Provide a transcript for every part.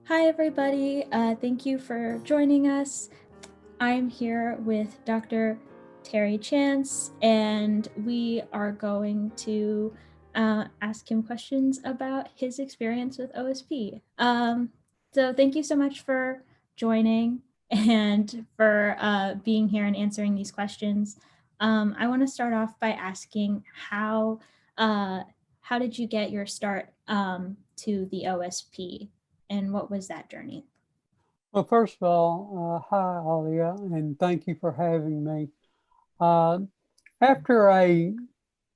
Hi, everybody. Thank you for joining us. I'm here with Dr. Terry Chance, and we are going to ask him questions about his experience with OSP. So, thank you so much for joining and for being here and answering these questions. I want to start off by asking how did you get your start to the OSP, and what was that journey? Well, first of all, hi, Alia, and thank you for having me. Uh, After a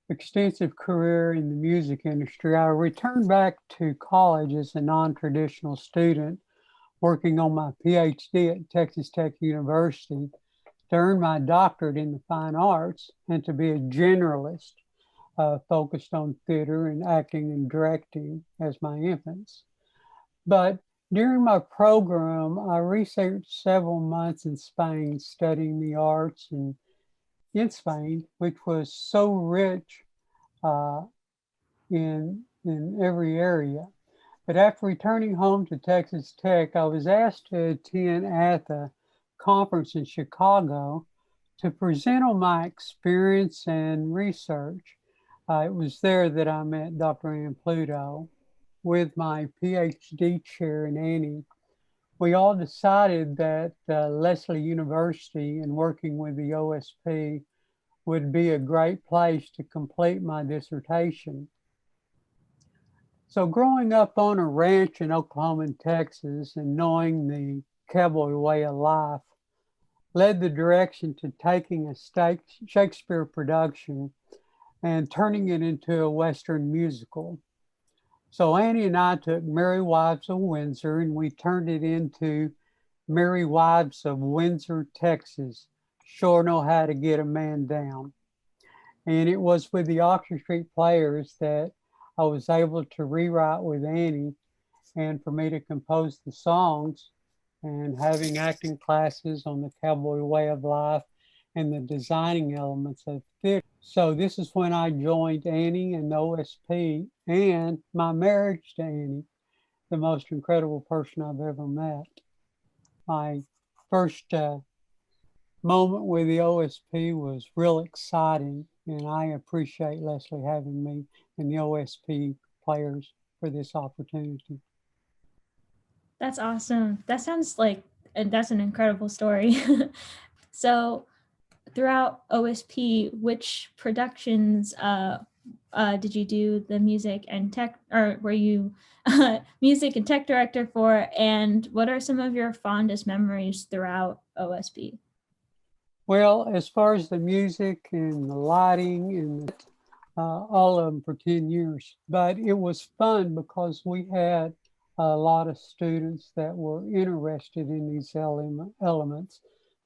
extensive career in the music industry, I returned back to college as a non-traditional student, working on my PhD at Texas Tech University to earn my doctorate in the fine arts and to be a generalist focused on theater and acting and directing as my infants. But during my program, I researched several months in Spain studying the arts and in Spain, which was so rich uh, in every area. But after returning home to Texas Tech, I was asked to attend at the conference in Chicago to present on my experience and research. It was there that I met Dr. Ann Pluto with my PhD chair and Annie. We all decided that Lesley University and working with the OSP would be a great place to complete my dissertation. So growing up on a ranch in Oklahoma and Texas and knowing the cowboy way of life led the direction to taking a Shakespeare production and turning it into a Western musical. So Annie and I took Merry Wives of Windsor and we turned it into Merry Wives of Windsor, Texas. Sure know how to get a man down. And it was with the Oxford Street Players that I was able to rewrite with Annie and for me to compose the songs and having acting classes on the cowboy way of life and the designing elements of theater. So this is when I joined Annie and the OSP and my marriage to Annie, the most incredible person I've ever met. My first moment with the OSP was real exciting, and I appreciate Lesley having me and the OSP players for this opportunity. That's awesome. That sounds like and that's an incredible story. So, throughout OSP, which productions did you do the music and tech, or were you music and tech director for? And what are some of your fondest memories throughout OSP? Well, as far as the music and the lighting and all of them for 10 years, but it was fun because we had a lot of students that were interested in these elements.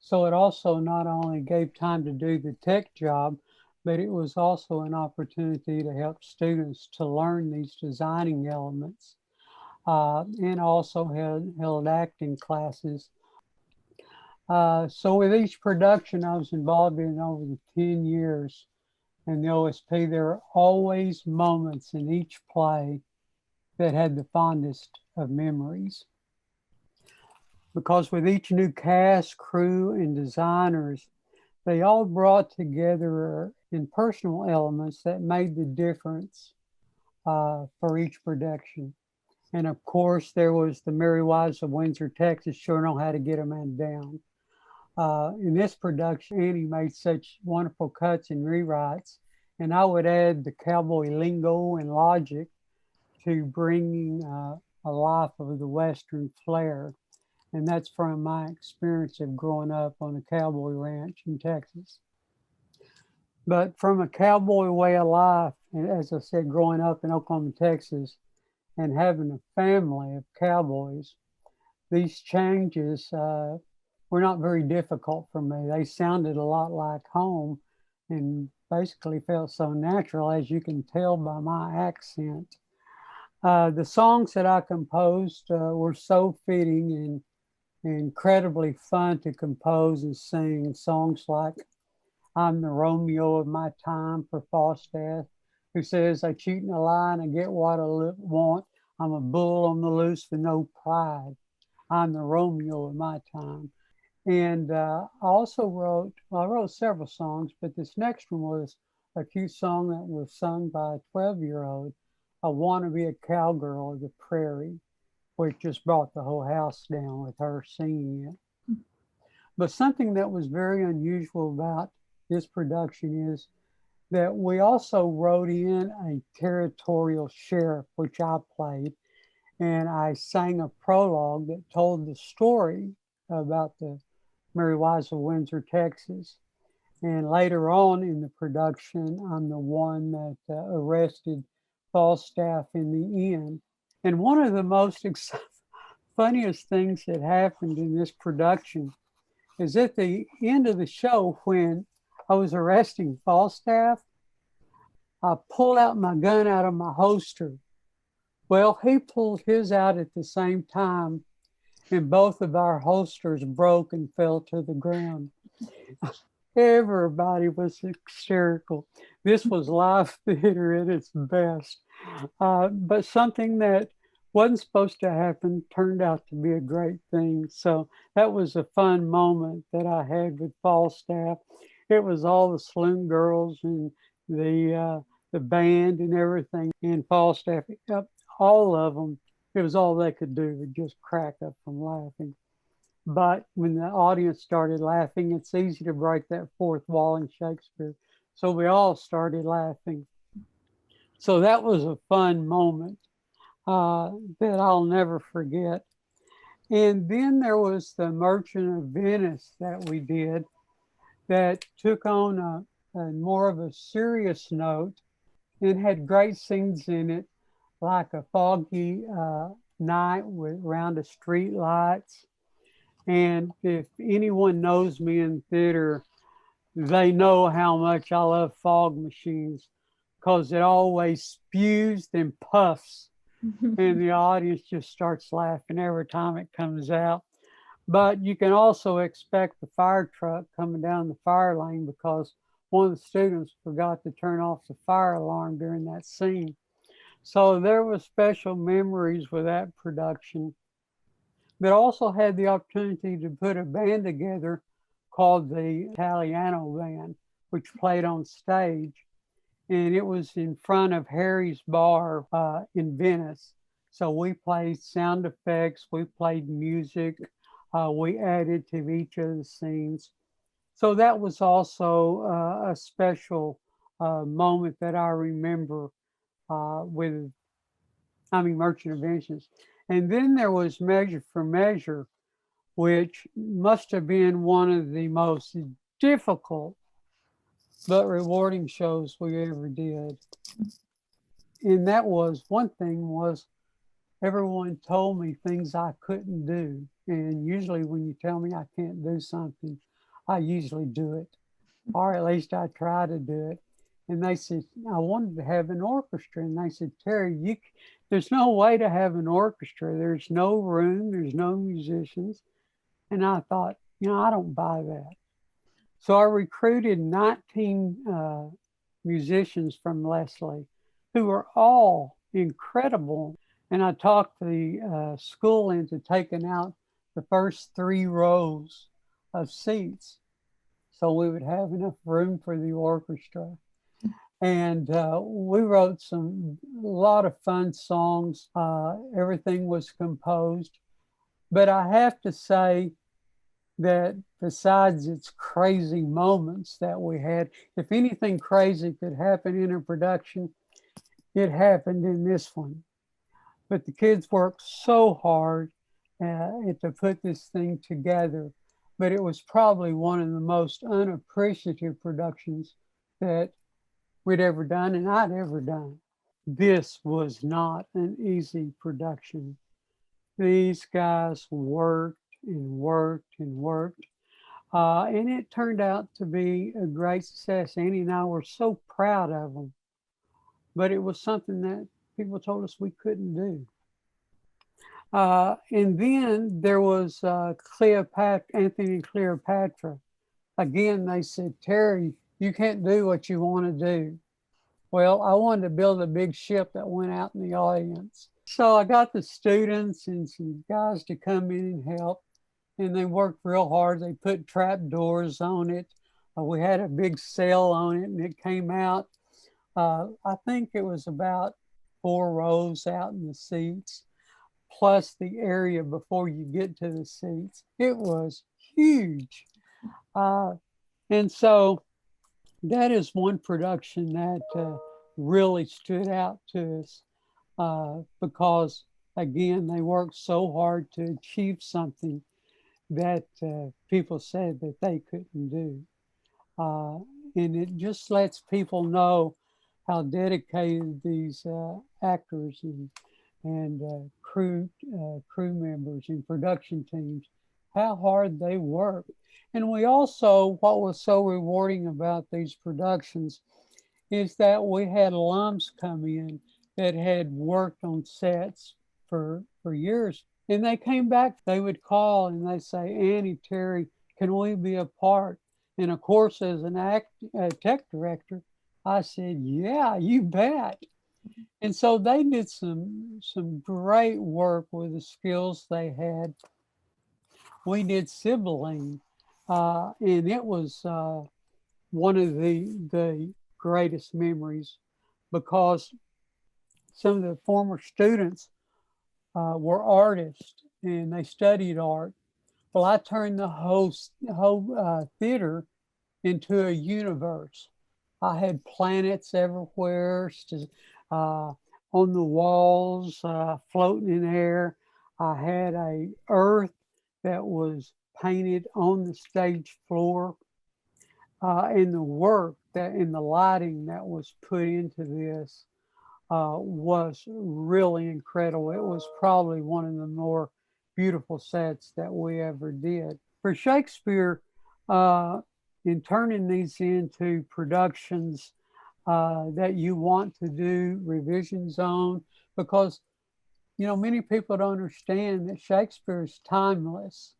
So it also not only gave time to do the tech job, but it was also an opportunity to help students to learn these designing elements and also held acting classes. So with each production I was involved in over the 10 years in the OSP, there are always moments in each play that had the fondest of memories. Because with each new cast, crew, and designers, they all brought together in personal elements that made the difference for each production. And of course, there was the Merry Wives of Windsor, Texas, sure know how to get a man down. In this production, Annie made such wonderful cuts and rewrites, and I would add the cowboy lingo and logic to bringing a life of the Western flair. And that's from my experience of growing up on a cowboy ranch in Texas. But from a cowboy way of life, and as I said, growing up in Oklahoma, Texas, and having a family of cowboys, these changes were not very difficult for me. They sounded a lot like home and basically felt so natural, as you can tell by my accent. The songs that I composed were so fitting and incredibly fun to compose and sing. Songs like I'm the Romeo of my time for Falstaff, who says, I cheat and I lie and I get what I want. I'm a bull on the loose with no pride. I'm the Romeo of my time. And I wrote several songs, but this next one was a cute song that was sung by a 12-year-old. I Want to Be a Cowgirl of the Prairie, which just brought the whole house down with her singing it. But something that was very unusual about this production is that we also wrote in a territorial sheriff, which I played, and I sang a prologue that told the story about the Merry Wives of Windsor, Texas. And later on in the production, I'm the one that arrested Falstaff in the end. And one of the most funniest things that happened in this production is at the end of the show, when I was arresting Falstaff, I pulled out my gun out of my holster. Well, he pulled his out at the same time, and both of our holsters broke and fell to the ground. Everybody was hysterical. This was live theater at its best. But something that wasn't supposed to happen turned out to be a great thing. So that was a fun moment that I had with Falstaff. It was all the saloon girls and the band and everything, and Falstaff, all of them. It was all they could do to just crack up from laughing. But when the audience started laughing, it's easy to break that fourth wall in Shakespeare. So we all started laughing. So that was a fun moment that I'll never forget. And then there was the Merchant of Venice that we did that took on a more of a serious note and had great scenes in it, like a foggy night around the street lights. And if anyone knows me in theater, they know how much I love fog machines, because it always spews and puffs and the audience just starts laughing every time it comes out. But you can also expect the fire truck coming down the fire lane, because one of the students forgot to turn off the fire alarm during that scene. So there were special memories with that production. But also had the opportunity to put a band together called the Italiano Band, which played on stage. And it was in front of Harry's Bar in Venice. So we played sound effects, we played music, we added to each of the scenes. So that was also a special moment that I remember with Merchant of Venice. And then there was Measure for Measure, which must have been one of the most difficult but rewarding shows we ever did. And that was, one thing was, everyone told me things I couldn't do. And usually when you tell me I can't do something, I usually do it, or at least I try to do it. And they said, I wanted to have an orchestra. And they said, Terry, there's no way to have an orchestra. There's no room, there's no musicians. And I thought, I don't buy that. So I recruited 19 musicians from Leslie, who were all incredible. And I talked the school into taking out the first 3 rows of seats so we would have enough room for the orchestra. And we wrote a lot of fun songs. Everything was composed. But I have to say that besides its crazy moments that we had, if anything crazy could happen in a production, it happened in this one. But the kids worked so hard to put this thing together. But it was probably one of the most unappreciative productions that we'd ever done and I'd ever done. This was not an easy production. These guys worked and worked and worked. And it turned out to be a great success. Annie and I were so proud of them. But it was something that people told us we couldn't do. And then there was Cleopatra, Anthony and Cleopatra. Again, they said, Terry, you can't do what you want to do. Well, I wanted to build a big ship that went out in the audience. So I got the students and some guys to come in and help, and they worked real hard. They put trap doors on it. We had a big sail on it, and it came out. I think it was about 4 rows out in the seats, plus the area before you get to the seats. It was huge. Uh, and so that is one production that really stood out to us because, again, they worked so hard to achieve something that people said that they couldn't do. Uh, and it just lets people know how dedicated these actors and crew members and production teams, how hard they work. And we also, what was so rewarding about these productions is that we had alums come in that had worked on sets for years. And they came back, they would call and they say, Annie, Terry, can we be a part? And of course, as a tech director, I said, yeah, you bet. And so they did some great work with the skills they had. We did Sibylline, and it was one of the greatest memories because some of the former students were artists and they studied art. Well, I turned the whole theater into a universe. I had planets everywhere, uh, on the walls, floating in air. I had a earth that was painted on the stage floor, and the work that in the lighting that was put into this was really incredible. It was probably one of the more beautiful sets that we ever did. For Shakespeare, uh, in turning these into productions that you want to do revisions on, because many people don't understand that Shakespeare is timeless.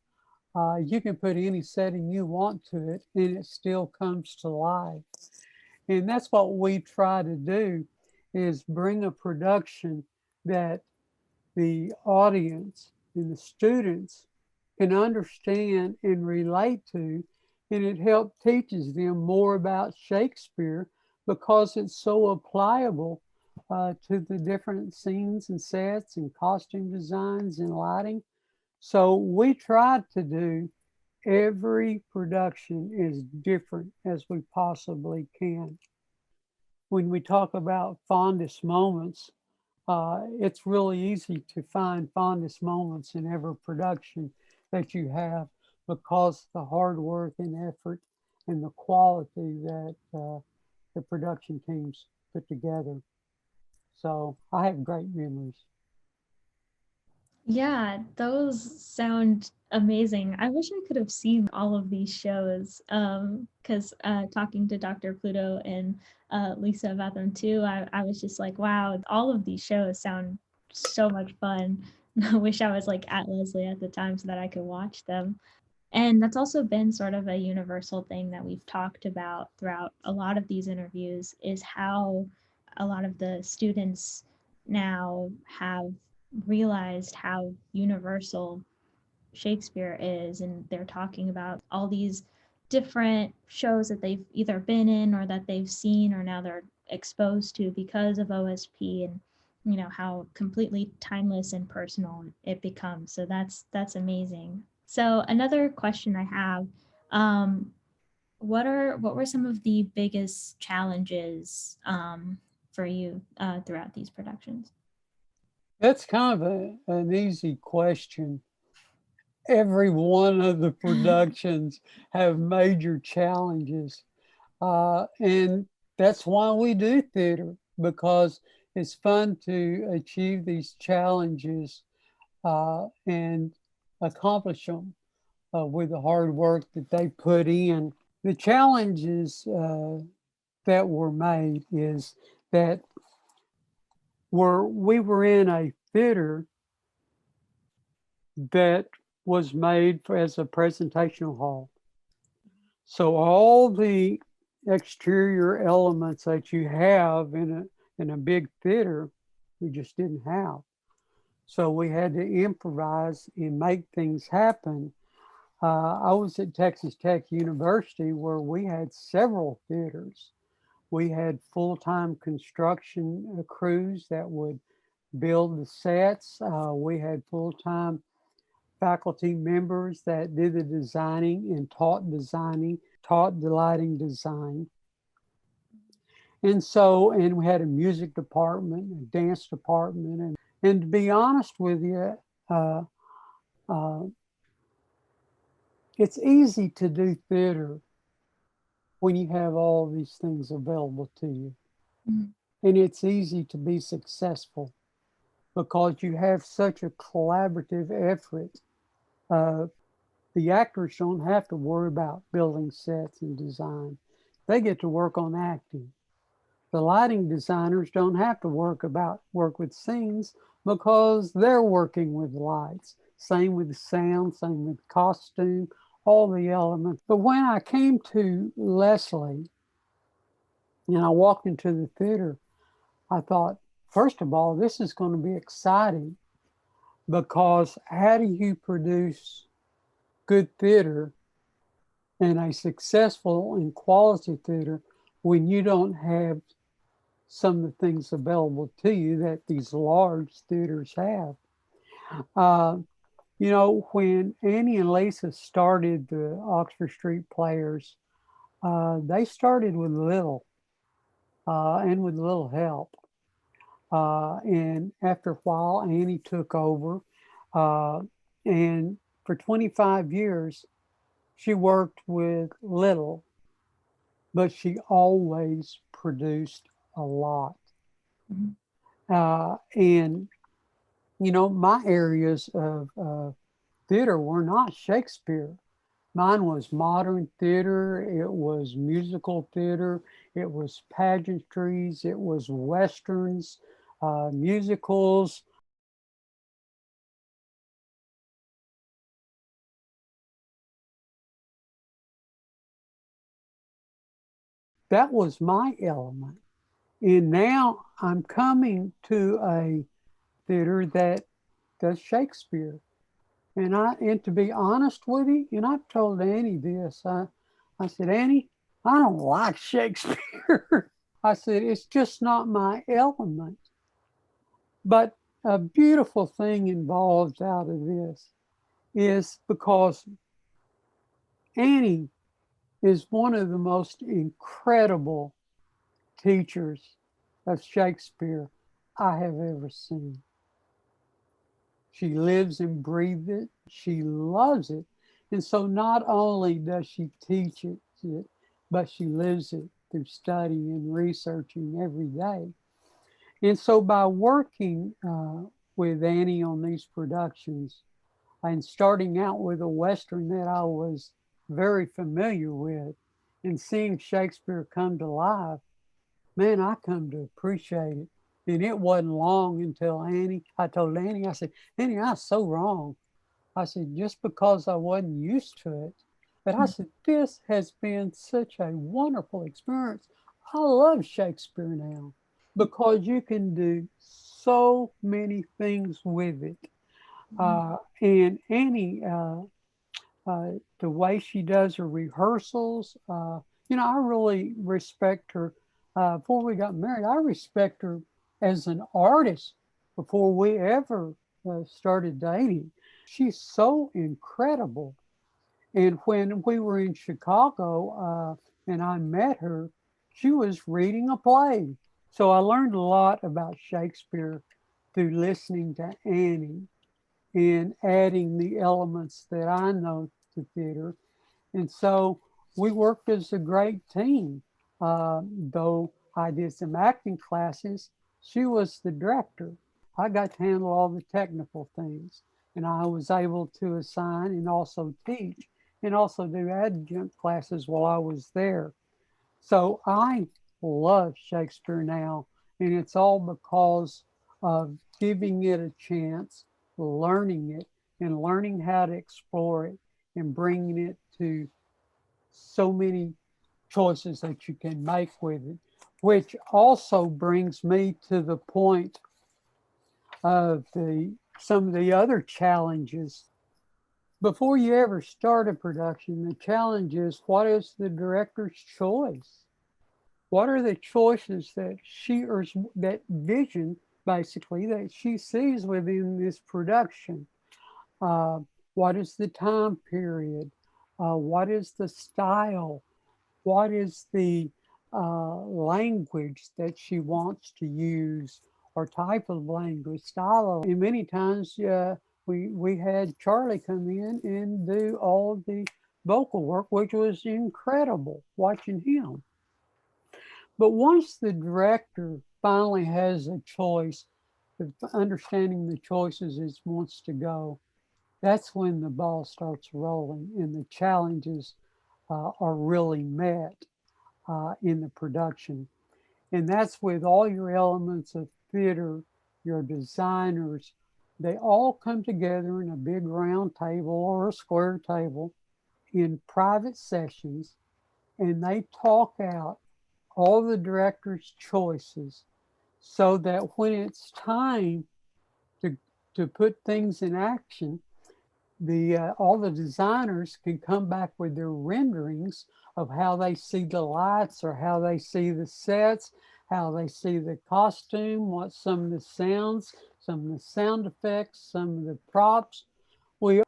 You can put any setting you want to it, and it still comes to life. And that's what we try to do is bring a production that the audience and the students can understand and relate to, and it helps teaches them more about Shakespeare because it's so applicable to the different scenes and sets and costume designs and lighting. So we try to do every production as different as we possibly can. When we talk about fondest moments, it's really easy to find fondest moments in every production that you have because the hard work and effort and the quality that the production teams put together. So I have great memories. Yeah, those sound amazing. I wish I could have seen all of these shows. Because talking to Dr. Pluto and Lisa about them too, I was just like, wow, all of these shows sound so much fun. I wish I was like at Leslie at the time so that I could watch them. And that's also been sort of a universal thing that we've talked about throughout a lot of these interviews is how a lot of the students now have realized how universal Shakespeare is. And they're talking about all these different shows that they've either been in or that they've seen or now they're exposed to because of OSP and how completely timeless and personal it becomes. So that's amazing. So another question I have, um, what were some of the biggest challenges for you throughout these productions? That's kind of an easy question. Every one of the productions have major challenges. And that's why we do theater, because it's fun to achieve these challenges and accomplish them with the hard work that they put in. The challenges that were made is that we were in a theater that was made as a presentational hall. So all the exterior elements that you have in a big theater, we just didn't have. So we had to improvise and make things happen. I was at Texas Tech University where we had several theaters. We had full-time construction crews that would build the sets. We had full-time faculty members that did the designing and taught the lighting design. And we had a music department, a dance department. And to be honest with you, uh, uh, it's easy to do theater when you have all these things available to you. Mhm. And it's easy to be successful because you have such a collaborative effort. Uh, the actors don't have to worry about building sets and design. They get to work on acting. The lighting designers don't have to work with scenes because they're working with lights. Same with the sound, same with costume, all the elements. But when I came to Leslie and I walked into the theater, I thought, first of all, this is going to be exciting because how do you produce good theater and a successful and quality theater when you don't have some of the things available to you that these large theaters have? Uh, when Annie and Lisa started the Oxford Street Players, they started with little and with little help. And after a while, Annie took over. Uh, and for 25 years, she worked with little, but she always produced a lot. Mhm. And, my areas of theater were not Shakespeare. Mine was modern theater, it was musical theater, it was pageantries, it was westerns, musicals. That was my element. And now I'm coming to a theater that does Shakespeare. And to be honest with you, and I've told Annie this, I said, Annie, I don't like Shakespeare. I said, it's just not my element. But a beautiful thing involved out of this is because Annie is one of the most incredible teachers of Shakespeare I have ever seen. She lives and breathes it. She loves it. And so not only does she teach it, but she lives it through studying and researching every day. And so by working with Annie on these productions and starting out with a Western that I was very familiar with and seeing Shakespeare come to life, man, I come to appreciate it. And it wasn't long until I told Annie, I said, Annie, I was so wrong. I said, just because I wasn't used to it. But I said, this has been such a wonderful experience. I love Shakespeare now because you can do so many things with it. And Annie, the way she does her rehearsals, I really respect her. Before we got married, I respect her as an artist before we ever started dating. She's so incredible. And when we were in Chicago and I met her, she was reading a play. So I learned a lot about Shakespeare through listening to Annie and adding the elements that I know to theater. And so we worked as a great team. Though I did some acting classes, she was the director. I got to handle all the technical things, and I was able to assign and also teach and also do adjunct classes while I was there. So I love Shakespeare now, and it's all because of giving it a chance, learning it, and learning how to explore it and bringing it to so many choices that you can make with it, which also brings me to the point of the some of the other challenges. Before you ever start a production, the challenge is, what is the director's choice? What are the choices that that vision, basically, that she sees within this production? What is the time period? What is the style? What is the language that she wants to use, or type of language, style? And many times we had Charlie come in and do all the vocal work, which was incredible watching him. But once the director finally has a choice, understanding the choices it wants to go, that's when the ball starts rolling and the challenges are really met in the production. And that's with all your elements of theater, your designers, they all come together in a big round table or a square table in private sessions, and they talk out all the director's choices, so that when it's time to put things in action, all the designers can come back with their renderings of how they see the lights, or how they see the sets, how they see the costume, what some of the sounds, some of the sound effects, some of the props. We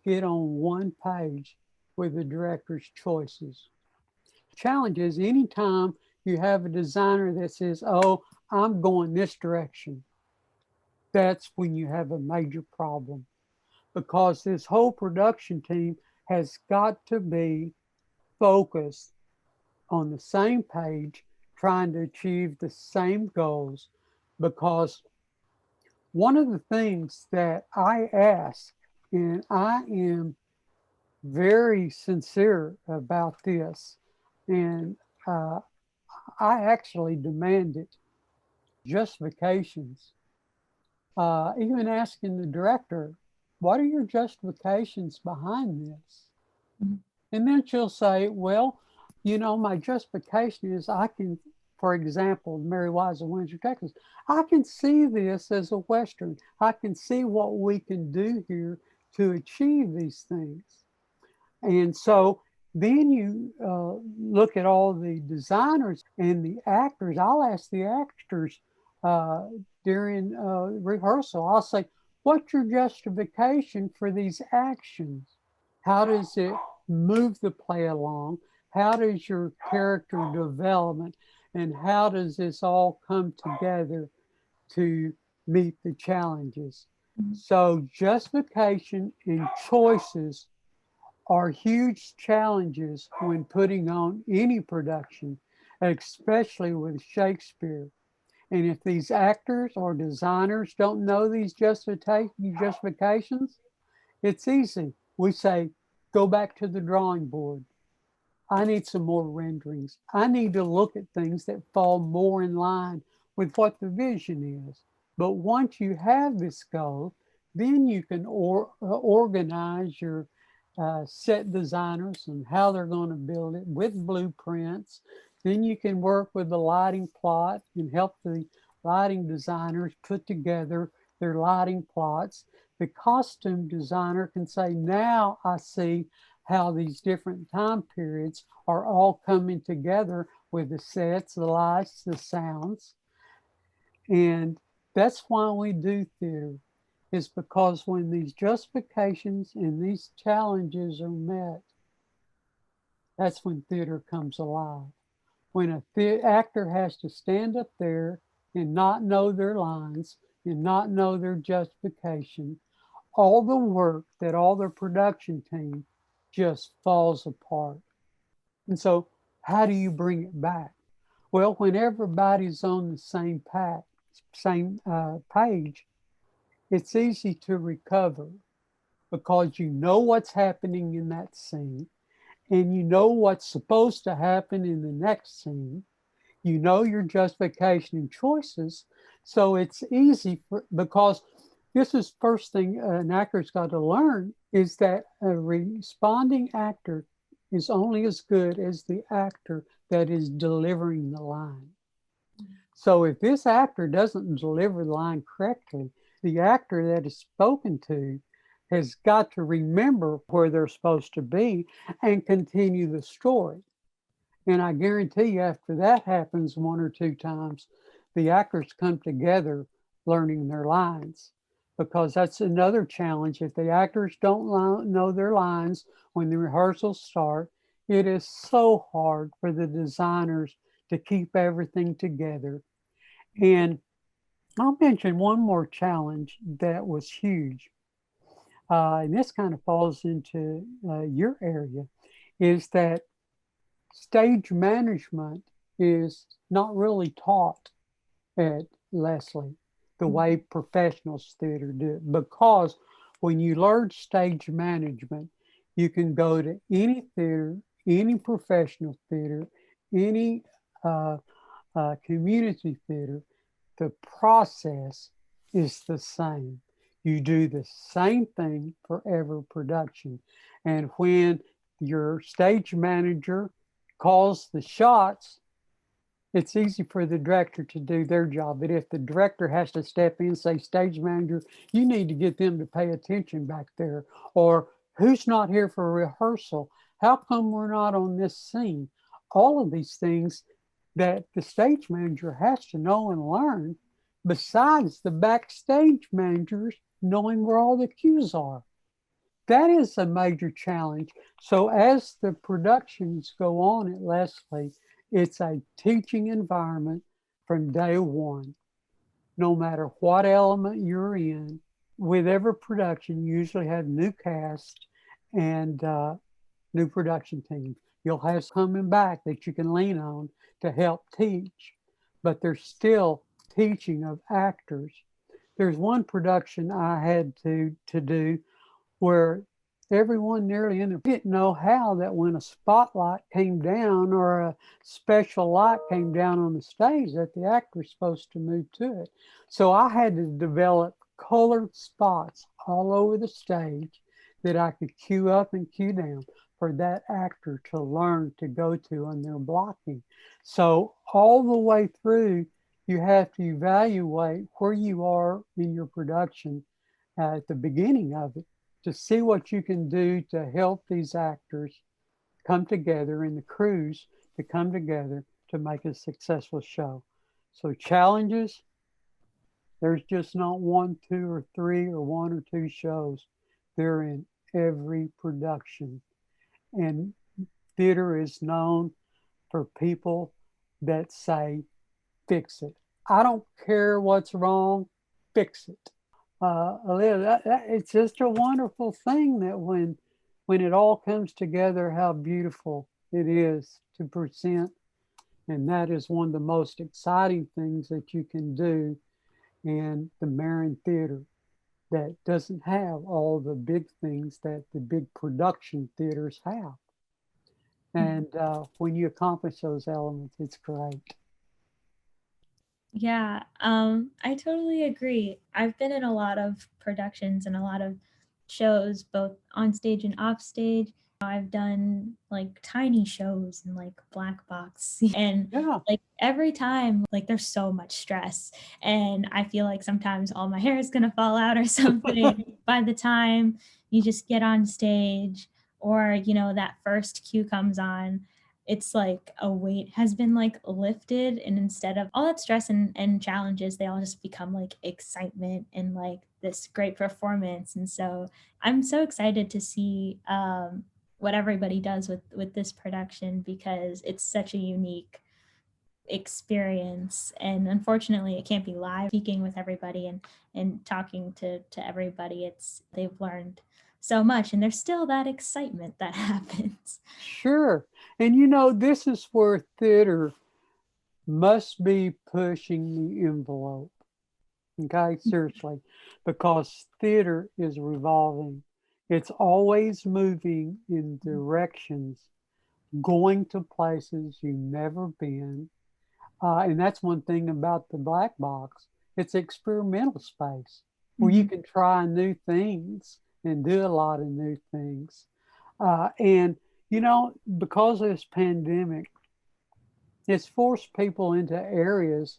get on one page with the director's choices. Challenge is, anytime you have a designer that says, oh, I'm going this direction, that's when you have a major problem, because this whole production team has got to be focused on the same page, trying to achieve the same goals. Because one of the things that I ask, and I am very sincere about this, and I actually demanded justifications, even asking the director, what are your justifications behind this? Mm-hmm. And then she'll say, well, my justification is, I can, for example, Mary Wise of Windsor, Texas, I can see this as a Western. I can see what we can do here to achieve these things. And so then you look at all the designers and the actors. I'll ask the actors during rehearsal, I'll say, what's your justification for these actions? How does it move the play along? How does your character development, and how does this all come together to meet the challenges? Mm-hmm. So justification and choices are huge challenges when putting on any production, especially with Shakespeare. And if these actors or designers don't know these justifications, it's easy. We say, go back to the drawing board. I need some more renderings. I need to look at things that fall more in line with what the vision is. But once you have this goal, then you can organize your set designers and how they're going to build it with blueprints. Then you can work with the lighting plot and help the lighting designers put together their lighting plots. The costume designer can say, now I see how these different time periods are all coming together with the sets, the lights, the sounds. And that's why we do theater, is because when these justifications and these challenges are met, that's when theater comes alive. When an actor has to stand up there and not know their lines and not know their justification, all the work that all their production team just falls apart. And so how do you bring it back? Well, when everybody's on the same page, it's easy to recover, because you know what's happening in that scene, and you know what's supposed to happen in the next scene. You know your justification and choices. So it's easy because this is first thing an actor's got to learn, is that a responding actor is only as good as the actor that is delivering the line. So if this actor doesn't deliver the line correctly, the actor that is spoken to has got to remember where they're supposed to be and continue the story. And I guarantee you, after that happens one or two times, the actors come together learning their lines, because that's another challenge. If the actors don't know their lines when the rehearsals start, it is so hard for the designers to keep everything together. And I'll mention one more challenge that was huge, and this kind of falls into your area, is that stage management is not really taught at Lesley the way professionals theater do it. Because when you learn stage management, you can go to any theater, any professional theater, any community theater. The process is the same. You do the same thing for every production. And when your stage manager calls the shots, it's easy for the director to do their job. But if the director has to step in and say, stage manager, you need to get them to pay attention back there, or who's not here for rehearsal? How come we're not on this scene? All of these things that the stage manager has to know and learn, besides the backstage managers knowing where all the cues are. That is a major challenge. So as the productions go on at Lesley, it's a teaching environment from day one. No matter what element you're in, with every production, you usually have new cast and new production team. You'll have coming back that you can lean on to help teach, but there's still teaching of actors. There's one production I had to do where everyone nearly in there didn't know how that when a spotlight came down or a special light came down on the stage that the actor was supposed to move to it. So I had to develop colored spots all over the stage that I could cue up and cue down for that actor to learn to go to on their blocking. So all the way through, you have to evaluate where you are in your production at the beginning of it to see what you can do to help these actors come together and the crews to come together to make a successful show. So challenges, there's just not one, two, or three, or one or two shows. They're in every production. And theater is known for people that say, fix it. I don't care what's wrong, fix it. It's just a wonderful thing that when it all comes together, how beautiful it is to present. And that is one of the most exciting things that you can do in the Marion Theater that doesn't have all the big things that the big production theaters have. And when you accomplish those elements, it's great. Yeah, I totally agree. I've been in a lot of productions and a lot of shows, both on stage and off stage. I've done like tiny shows and like black box, and Yeah. like every time, like there's so much stress, and I feel like sometimes all my hair is gonna fall out or something by the time you just get on stage, or that first cue comes on. It's like a weight has been like lifted, and instead of all that stress and challenges, they all just become like excitement and like this great performance. And so I'm so excited to see what everybody does with this production, because it's such a unique experience, and unfortunately it can't be live. Speaking with everybody and talking to everybody, it's they've learned so much, and there's still that excitement that happens. Sure. And this is where theater must be pushing the envelope. Okay, seriously, because theater is revolving. It's always moving in directions, going to places you've never been. And that's one thing about the black box. It's experimental space where you can try new things and do a lot of new things. And because of this pandemic, it's forced people into areas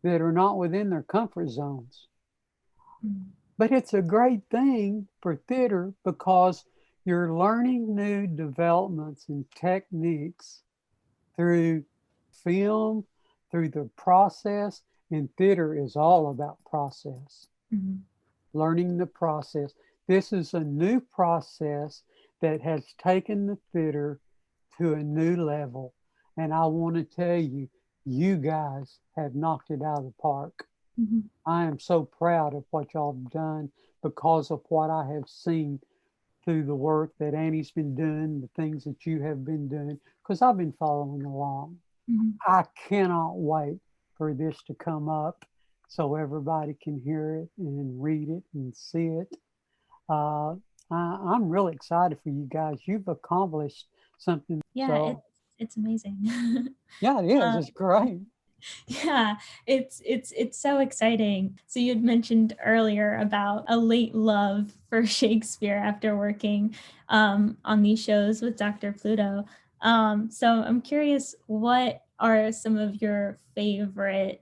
that are not within their comfort zones. Mm. But it's a great thing for theater because you're learning new developments and techniques through film, through the process, and theater is all about process, Mhm. learning the process. This is a new process that has taken the theater to a new level. And I want to tell you, you guys have knocked it out of the park. Mhm. I am so proud of what y'all have done because of what I have seen through the work that Annie's been doing, the things that you have been doing, because I've been following along. Mhm. I cannot wait for this to come up so everybody can hear it and read it and see it. Uh, I'm really excited for you guys. You've accomplished something. Yeah, So, it's amazing. yeah, it is. Uh, It's great. yeah, it's so exciting. So you had mentioned earlier about a late love for Shakespeare after working on these shows with Dr. Pluto. So I'm curious, what are some of your favorite,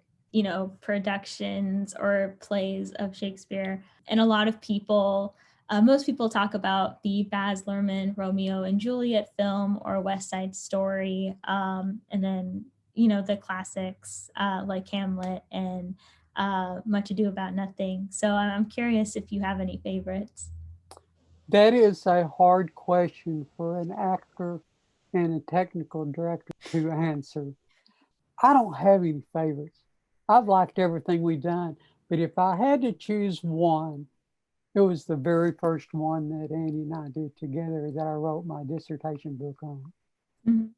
productions or plays of Shakespeare? And a lot of people, most people talk about the Baz Luhrmann Romeo and Juliet film or West Side Story, and then the classics like Hamlet and Much Ado About Nothing. So I'm curious if you have any favorites. That is a hard question for an actor and a technical director to answer. I don't have any favorites. I've liked everything we've done, but if I had to choose one, it was the very first one that Andy and I did together that I wrote my dissertation book on. Mhm.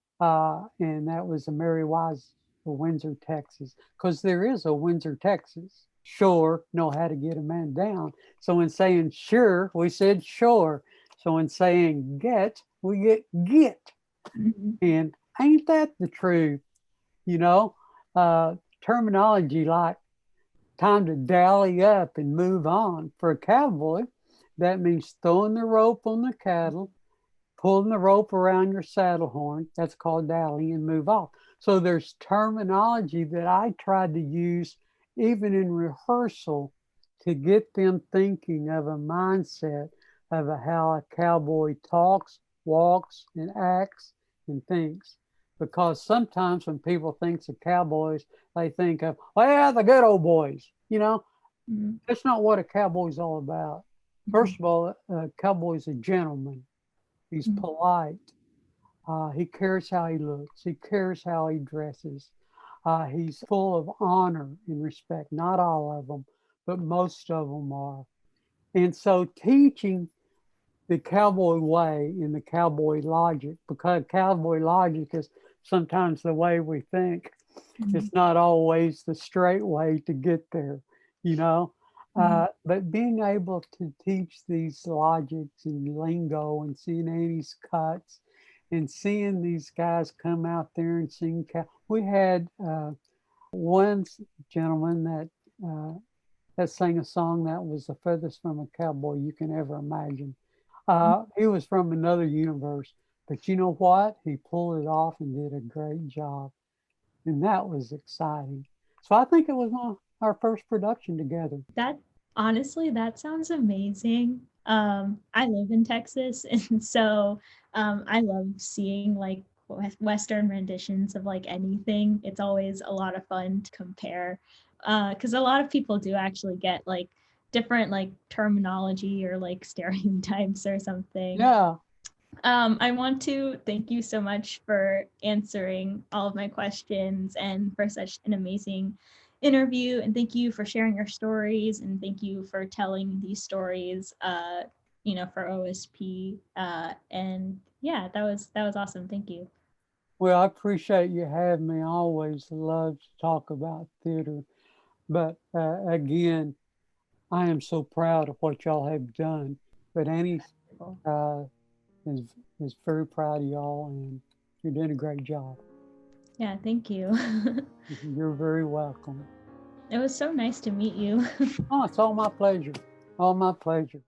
And that was a Mary Wise of Windsor, Texas, because there is a Windsor, Texas. Sure, know how to get a man down. So in saying sure, we said sure. So in saying get, we get. Mhm. And ain't that the truth? You know, terminology like time to dally up and move on. For a cowboy, that means throwing the rope on the cattle, pulling the rope around your saddle horn. That's called dally and move off. So there's terminology that I tried to use even in rehearsal to get them thinking of a mindset of how a cowboy talks, walks, and acts and thinks. Because sometimes when people think of cowboys, they think of, well, yeah, the good old boys. Mhm. That's not what a cowboy's all about. Mhm. First of all, a cowboy's a gentleman. He's Mhm. polite. He cares how he looks. He cares how he dresses. He's full of honor and respect. Not all of them, but most of them are. And so teaching the cowboy way and the cowboy logic, because cowboy logic is sometimes the way we think. Mhm. It's not always the straight way to get there, you know. Mhm. But being able to teach these logics and lingo and seeing Annie's cuts and seeing these guys come out there and sing. We had one gentleman that sang a song that was the furthest from a cowboy you can ever imagine. He was from another universe, but you know what? He pulled it off and did a great job. And that was exciting. So I think it was our first production together. That honestly, that sounds amazing. I live in Texas, and so I love seeing like Western renditions of like anything. It's always a lot of fun to compare, because a lot of people do actually get like different like terminology or like stereotypes or something. Yeah. I want to thank you so much for answering all of my questions and for such an amazing interview. And thank you for sharing your stories and thank you for telling these stories, for OSP. And yeah, that was awesome. Thank you. Well, I appreciate you having me. I always love to talk about theater. But again, I am so proud of what y'all have done. But Annie uh, is, is very proud of y'all, and you're doing a great job. Yeah, thank you. You're very welcome. It was so nice to meet you. Oh, it's all my pleasure. All my pleasure.